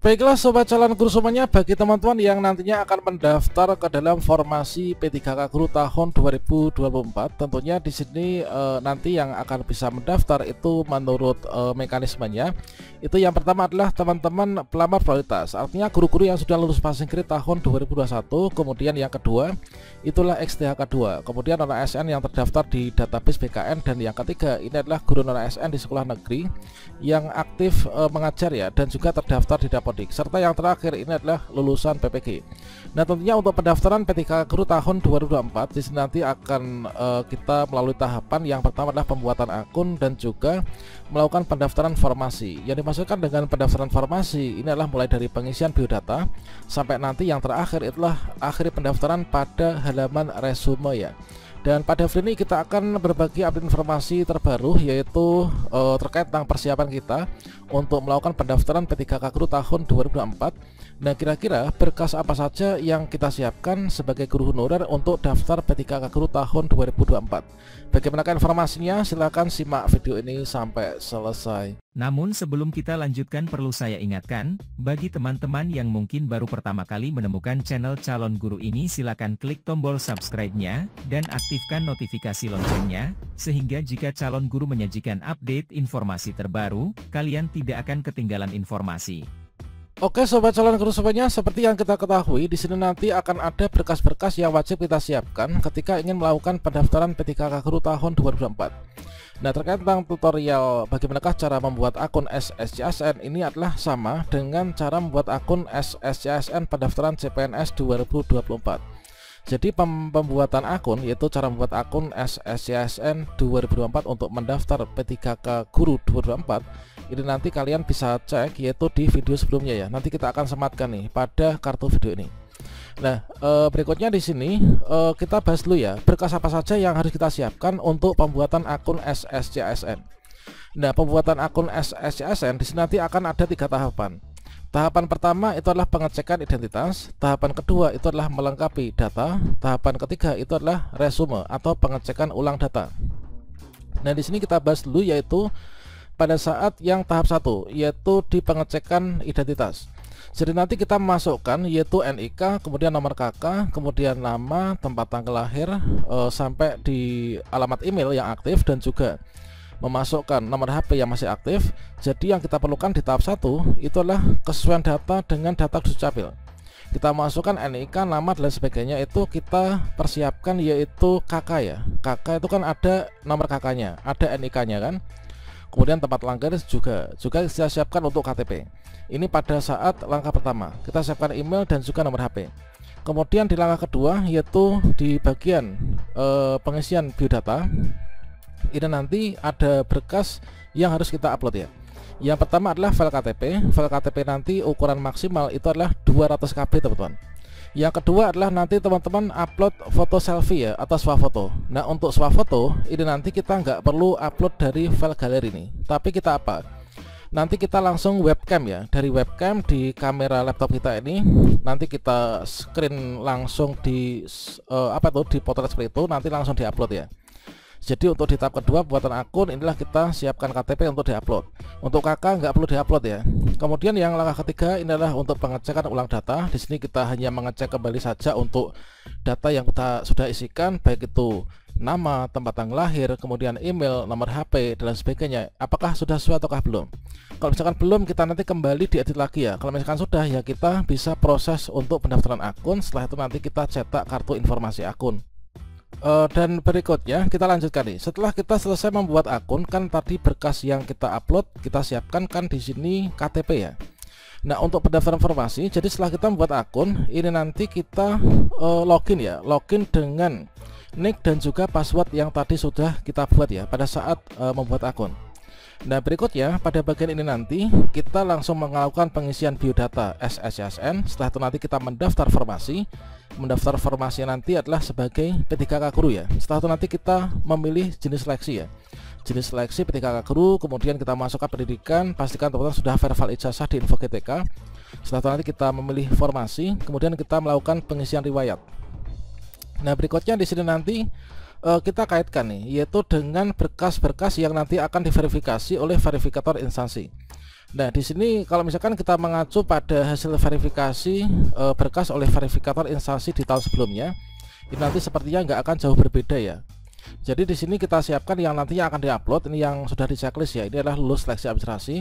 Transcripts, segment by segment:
Baiklah sobat calon guru semuanya, bagi teman-teman yang nantinya akan mendaftar ke dalam formasi P3K Guru tahun 2024, tentunya di sini nanti yang akan bisa mendaftar itu menurut mekanismenya. Itu yang pertama adalah teman-teman pelamar prioritas, artinya guru-guru yang sudah lulus passing grade tahun 2021. Kemudian yang kedua itulah XTHK 2, kemudian non ASN yang terdaftar di database BKN, dan yang ketiga ini adalah guru non ASN di sekolah negeri yang aktif mengajar ya, dan juga terdaftar di Dapodik, serta yang terakhir ini adalah lulusan PPG. Nah, tentunya untuk pendaftaran P3K Guru tahun 2024 di sini nanti akan kita melalui tahapan yang pertama adalah pembuatan akun dan juga melakukan pendaftaran formasi. Yang dimaksudkan dengan pendaftaran formasi ini adalah mulai dari pengisian biodata sampai nanti yang terakhir itulah akhir pendaftaran pada halaman resume ya. Dan pada video ini kita akan berbagi update informasi terbaru, yaitu terkait tentang persiapan kita untuk melakukan pendaftaran P3K Guru tahun 2024. Nah, kira-kira berkas apa saja yang kita siapkan sebagai guru honorer untuk daftar P3K Guru tahun 2024. Bagaimana informasinya? Silahkan simak video ini sampai selesai. Namun sebelum kita lanjutkan, perlu saya ingatkan, bagi teman-teman yang mungkin baru pertama kali menemukan channel Calon Guru ini, silakan klik tombol subscribe-nya dan aktifkan notifikasi loncengnya, sehingga jika Calon Guru menyajikan update informasi terbaru, kalian tidak akan ketinggalan informasi. Oke sobat calon guru semuanya, seperti yang kita ketahui di sini nanti akan ada berkas-berkas yang wajib kita siapkan ketika ingin melakukan pendaftaran P3K Guru tahun 2024. Nah, terkait tentang tutorial bagaimanakah cara membuat akun SSCSN ini adalah sama dengan cara membuat akun SSCSN pendaftaran CPNS 2024. Jadi pembuatan akun, yaitu cara membuat akun SSCSN 2024 untuk mendaftar P3K Guru 2024, ini nanti kalian bisa cek yaitu di video sebelumnya ya. Nanti kita akan sematkan nih pada kartu video ini. Nah, berikutnya di sini kita bahas dulu ya, berkas apa saja yang harus kita siapkan untuk pembuatan akun SSCSN. Nah, pembuatan akun SSCSN di sini nanti akan ada 3 tahapan. Tahapan pertama itu adalah pengecekan identitas, tahapan kedua itu adalah melengkapi data, tahapan ketiga itu adalah resume atau pengecekan ulang data. Nah, di sini kita bahas dulu yaitu pada saat yang tahap 1, yaitu di pengecekan identitas. Jadi nanti kita masukkan yaitu NIK, kemudian nomor KK, kemudian nama, tempat tanggal lahir, sampai di alamat email yang aktif, dan juga memasukkan nomor HP yang masih aktif. Jadi yang kita perlukan di tahap 1 itu adalah kesesuaian data dengan data Dukcapil. Kita masukkan NIK, nama dan sebagainya, itu kita persiapkan yaitu KK ya. KK itu kan ada nomor KK-nya, ada NIK-nya kan. Kemudian tempat lahir juga kita siapkan untuk KTP. Ini pada saat langkah pertama, kita siapkan email dan juga nomor HP. Kemudian di langkah kedua yaitu di bagian pengisian biodata, ini nanti ada berkas yang harus kita upload ya. Yang pertama adalah file KTP. File KTP nanti ukuran maksimal itu adalah 200 KB teman-teman. Yang kedua adalah nanti teman-teman upload foto selfie ya, atau swafoto. Nah, untuk swafoto ini nanti kita nggak perlu upload dari file galeri ini, tapi kita apa? Nanti kita langsung webcam ya, dari webcam di kamera laptop kita ini, nanti kita screen langsung di di potret seperti itu, nanti langsung diupload ya. Jadi untuk di tahap kedua buatan akun inilah kita siapkan KTP untuk diupload. Untuk KK nggak perlu diupload ya. Kemudian yang langkah ketiga ini adalah untuk pengecekan ulang data. Di sini kita hanya mengecek kembali saja untuk data yang kita sudah isikan, baik itu nama, tempat tanggal lahir, kemudian email, nomor HP dan sebagainya. Apakah sudah sesuai ataukah belum? Kalau misalkan belum, kita nanti kembali diedit lagi ya. Kalau misalkan sudah ya, kita bisa proses untuk pendaftaran akun. Setelah itu nanti kita cetak kartu informasi akun. Dan berikutnya kita lanjutkan nih. Setelah kita selesai membuat akun, kan tadi berkas yang kita upload kita siapkan kan di sini KTP ya. Nah, untuk pendaftaran informasi, jadi setelah kita membuat akun, ini nanti kita login ya, login dengan nick dan juga password yang tadi sudah kita buat ya pada saat membuat akun. Nah, berikutnya pada bagian ini nanti kita langsung melakukan pengisian biodata SSCSN. Setelah itu nanti kita mendaftar formasi. Mendaftar formasi nanti adalah sebagai P3K Guru ya. Setelah itu nanti kita memilih jenis seleksi ya. Jenis seleksi P3K Guru, kemudian kita masukkan pendidikan, pastikan teman-teman sudah verbal ijazah di info GTK. Setelah itu nanti kita memilih formasi, kemudian kita melakukan pengisian riwayat. Nah, berikutnya di sini nanti kita kaitkan nih, yaitu dengan berkas-berkas yang nanti akan diverifikasi oleh verifikator instansi. Nah, di sini kalau misalkan kita mengacu pada hasil verifikasi berkas oleh verifikator instansi di tahun sebelumnya, ini nanti sepertinya nggak akan jauh berbeda ya. Jadi di sini kita siapkan yang nantinya akan diupload, ini yang sudah di checklist ya. Ini adalah lulus seleksi administrasi.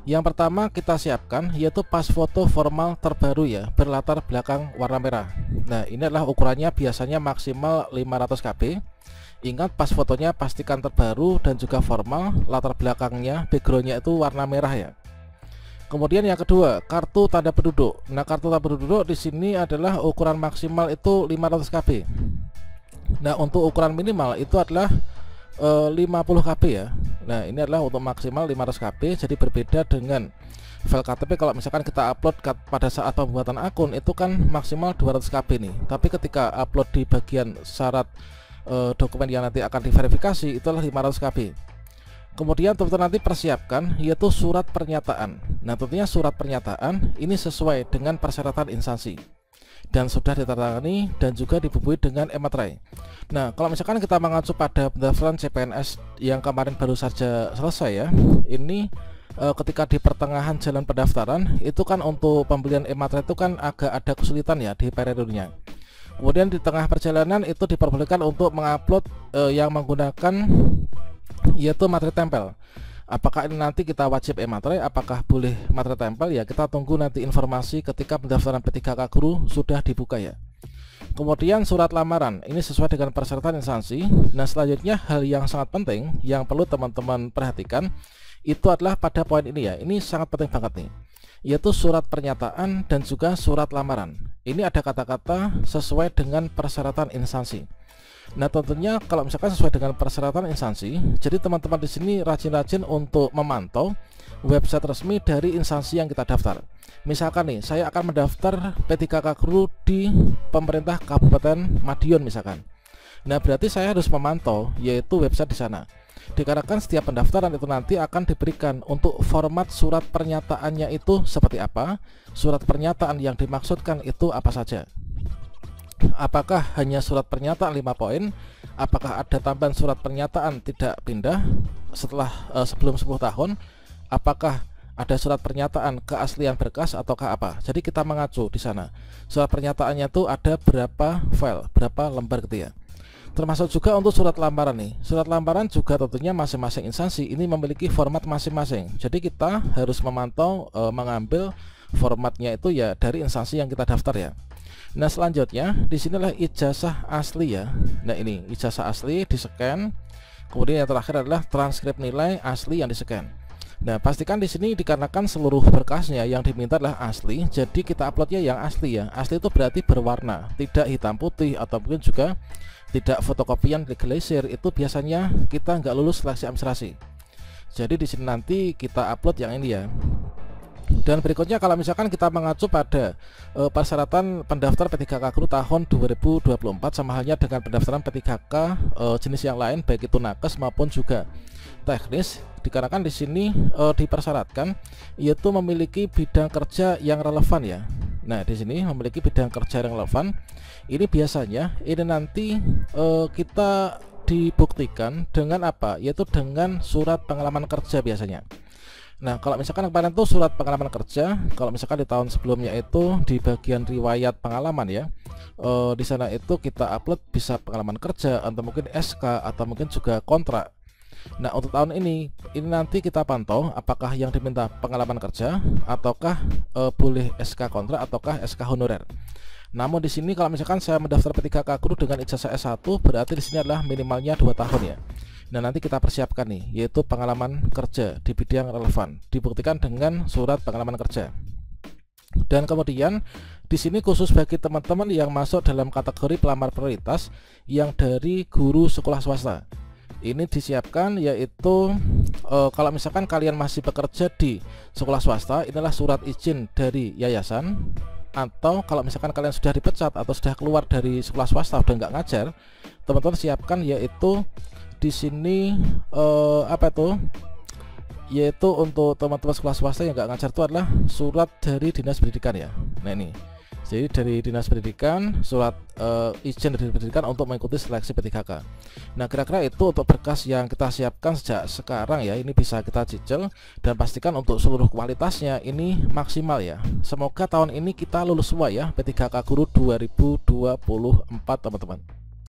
Yang pertama kita siapkan yaitu pas foto formal terbaru ya, berlatar belakang warna merah. Nah, ini adalah ukurannya biasanya maksimal 500 KB. Ingat, pas fotonya pastikan terbaru dan juga formal, latar belakangnya, backgroundnya itu warna merah ya. Kemudian yang kedua, kartu tanda penduduk. Nah, kartu tanda penduduk di sini adalah ukuran maksimal itu 500 KB. Nah, untuk ukuran minimal itu adalah 50 KB ya. Nah, ini adalah untuk maksimal 500 KB. Jadi berbeda dengan file KTP. Kalau misalkan kita upload pada saat pembuatan akun itu kan maksimal 200 KB nih. Tapi ketika upload di bagian syarat dokumen yang nanti akan diverifikasi itulah 500 KB. Kemudian teman-teman nanti persiapkan yaitu surat pernyataan. Nah, tentunya surat pernyataan ini sesuai dengan persyaratan instansi dan sudah ditandatangani dan juga dibubuhi dengan e-materai. Nah, kalau misalkan kita mengacu pada pendaftaran CPNS yang kemarin baru saja selesai ya, ini ketika di pertengahan jalan pendaftaran itu kan untuk pembelian e-materai itu kan agak ada kesulitan ya di periodenya. Kemudian di tengah perjalanan itu diperbolehkan untuk mengupload yang menggunakan yaitu materai tempel. Apakah ini nanti kita wajib e-materai, apakah boleh materai tempel ya, kita tunggu nanti informasi ketika pendaftaran P3K Guru sudah dibuka ya. Kemudian surat lamaran, ini sesuai dengan persyaratan instansi. Nah, selanjutnya hal yang sangat penting yang perlu teman-teman perhatikan itu adalah pada poin ini ya. Ini sangat penting banget nih, yaitu surat pernyataan dan juga surat lamaran. Ini ada kata-kata sesuai dengan persyaratan instansi. Nah, tentunya kalau misalkan sesuai dengan persyaratan instansi, jadi teman-teman di sini rajin-rajin untuk memantau website resmi dari instansi yang kita daftar. Misalkan nih, saya akan mendaftar P3K Guru di pemerintah Kabupaten Madiun misalkan. Nah, berarti saya harus memantau yaitu website di sana. Dikarenakan setiap pendaftaran itu nanti akan diberikan untuk format surat pernyataannya itu seperti apa, surat pernyataan yang dimaksudkan itu apa saja. Apakah hanya surat pernyataan 5 poin? Apakah ada tambahan surat pernyataan tidak pindah setelah sebelum 10 tahun? Apakah ada surat pernyataan keaslian berkas ataukah apa? Jadi kita mengacu di sana. Surat pernyataannya itu ada berapa file, berapa lembar gitu ya. Termasuk juga untuk surat lamaran nih. Surat lamaran juga tentunya masing-masing instansi ini memiliki format masing-masing. Jadi kita harus memantau mengambil formatnya itu ya dari instansi yang kita daftar ya. Nah, selanjutnya disinilah ijazah asli ya. Nah, ini ijazah asli di-scan. Kemudian yang terakhir adalah transkrip nilai asli yang di-scan. Nah, pastikan di sini dikarenakan seluruh berkasnya yang diminta adalah asli, jadi kita uploadnya yang asli ya. Asli itu berarti berwarna, tidak hitam putih atau mungkin juga tidak fotokopian legalisir. Itu biasanya kita nggak lulus seleksi administrasi. Jadi di sini nanti kita upload yang ini ya. Dan berikutnya kalau misalkan kita mengacu pada persyaratan pendaftar P3K Guru tahun 2024 sama halnya dengan pendaftaran P3K jenis yang lain baik itu nakes maupun juga teknis, dikarenakan di sini dipersyaratkan yaitu memiliki bidang kerja yang relevan ya. Nah, di sini memiliki bidang kerja yang relevan. Ini biasanya ini nanti kita dibuktikan dengan apa? Yaitu dengan surat pengalaman kerja biasanya. Nah, kalau misalkan kemarin tuh surat pengalaman kerja, kalau misalkan di tahun sebelumnya itu di bagian riwayat pengalaman ya, di sana itu kita upload bisa pengalaman kerja atau mungkin SK atau mungkin juga kontrak. Nah, untuk tahun ini nanti kita pantau apakah yang diminta pengalaman kerja ataukah boleh SK kontrak ataukah SK honorer. Namun di sini kalau misalkan saya mendaftar P3K Guru dengan ijazah S1 berarti di sini adalah minimalnya 2 tahun ya. Nah, nanti kita persiapkan nih yaitu pengalaman kerja di bidang relevan dibuktikan dengan surat pengalaman kerja. Dan kemudian di sini khusus bagi teman-teman yang masuk dalam kategori pelamar prioritas yang dari guru sekolah swasta. Ini disiapkan yaitu kalau misalkan kalian masih bekerja di sekolah swasta, inilah surat izin dari yayasan. Atau kalau misalkan kalian sudah dipecat atau sudah keluar dari sekolah swasta udah nggak ngajar, teman-teman siapkan yaitu di sini yaitu untuk teman-teman sekolah swasta yang nggak ngajar itu adalah surat dari dinas pendidikan ya. Nah, ini Jadi dari Dinas Pendidikan, surat izin dari pendidikan untuk mengikuti seleksi P3K. Nah, kira-kira itu untuk berkas yang kita siapkan sejak sekarang ya. Ini bisa kita cicil dan pastikan untuk seluruh kualitasnya ini maksimal ya. Semoga tahun ini kita lulus semua ya, P3K Guru 2024 teman-teman.